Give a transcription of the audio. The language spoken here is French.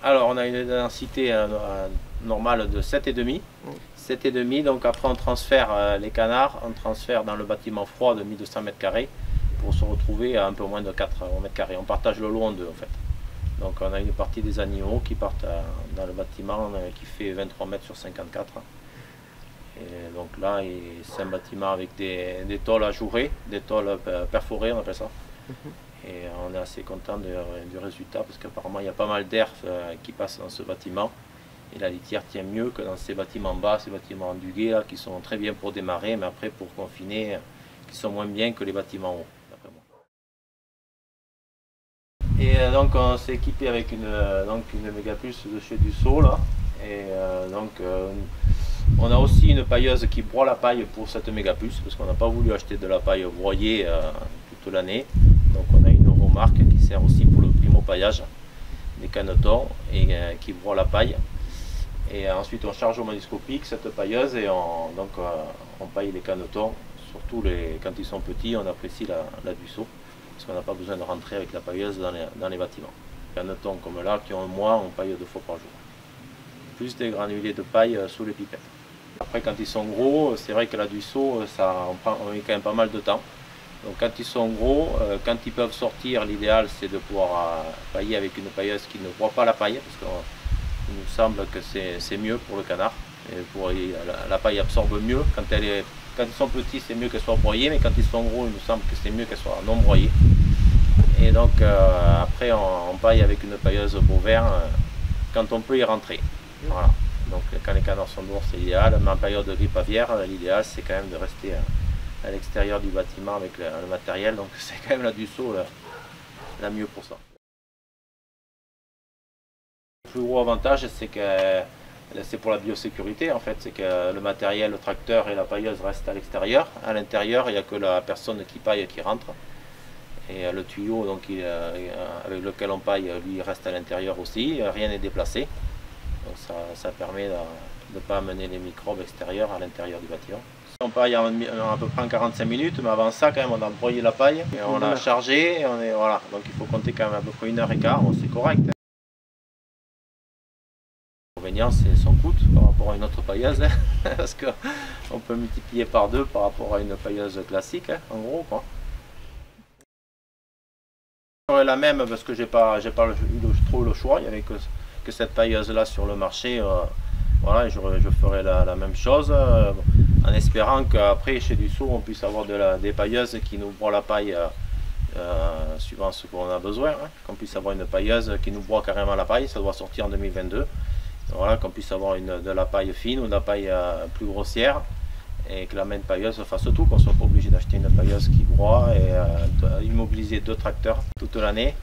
Alors on a une densité normale de 7,5. 7,5, donc après on transfère les canards, on transfère dans le bâtiment froid de 1200 m² pour se retrouver à un peu moins de 4 m². On partage le lot en deux en fait. Donc on a une partie des animaux qui partent dans le bâtiment qui fait 23 mètres sur 54. Et donc là c'est un bâtiment avec des tôles ajourées, des tôles perforées on appelle ça. Et on est assez content du résultat parce qu'apparemment il y a pas mal d'air qui passe dans ce bâtiment. Et la litière tient mieux que dans ces bâtiments bas, ces bâtiments endugués là, qui sont très bien pour démarrer, mais après pour confiner, qui sont moins bien que les bâtiments hauts. Et donc on s'est équipé avec une Megaplus de chez Dussault là. Et on a aussi une pailleuse qui broie la paille pour cette Megaplus parce qu'on n'a pas voulu acheter de la paille broyée toute l'année. Donc on a une Euromark qui sert aussi pour le primo-paillage des canetons et qui broie la paille. Et ensuite on charge au maniscopique cette pailleuse et on paille les canetons. Surtout quand ils sont petits, on apprécie la Dussault parce qu'on n'a pas besoin de rentrer avec la pailleuse dans les bâtiments. Les canetons comme là qui ont un mois, on paille 2 fois par jour. Plus des granulés de paille sous les pipettes. Après quand ils sont gros, c'est vrai que la Dussault, on met quand même pas mal de temps. Donc quand ils sont gros, quand ils peuvent sortir, l'idéal c'est de pouvoir pailler avec une pailleuse qui ne broie pas la paille, parce qu'il nous semble que c'est mieux pour le canard. Et la paille absorbe mieux. Quand ils sont petits, c'est mieux qu'elle soit broyée, mais quand ils sont gros, il nous semble que c'est mieux qu'elle soit non broyée. Et donc après on paille avec une pailleuse bovin quand on peut y rentrer. Voilà. Donc quand les canards sont dehors, c'est idéal, mais en période de grippe aviaire, l'idéal c'est quand même de rester à l'extérieur du bâtiment avec le matériel, donc c'est quand même la Dussault la mieux pour ça. Le plus gros avantage c'est que c'est pour la biosécurité en fait, c'est que le matériel, le tracteur et la pailleuse restent à l'extérieur. À l'intérieur, il n'y a que la personne qui paille qui rentre. Et le tuyau donc, avec lequel on paille, lui reste à l'intérieur aussi, rien n'est déplacé. Donc ça permet de ne pas amener les microbes extérieurs à l'intérieur du bâtiment. On paille à peu près en 45 minutes, mais avant ça, quand même, on a broyé la paille, et on l'a chargée, et voilà. Donc il faut compter quand même à peu près 1h15, bon, c'est correct. L'inconvénient, c'est son coût par rapport à une autre pailleuse, parce qu'on peut multiplier par 2 par rapport à une pailleuse classique, en gros, quoi. J'aurais la même parce que j'ai pas eu trop le choix, il n'y avait que cette pailleuse là sur le marché. Voilà, je ferai la même chose en espérant qu'après chez Dussault on puisse avoir des pailleuses qui nous broient la paille suivant ce qu'on a besoin, hein. Qu'on puisse avoir une pailleuse qui nous broie carrément la paille, ça doit sortir en 2022. Voilà, qu'on puisse avoir de la paille fine ou de la paille plus grossière et que la même pailleuse fasse tout, qu'on ne soit pas obligé d'acheter une pailleuse qui broie et immobiliser 2 tracteurs toute l'année.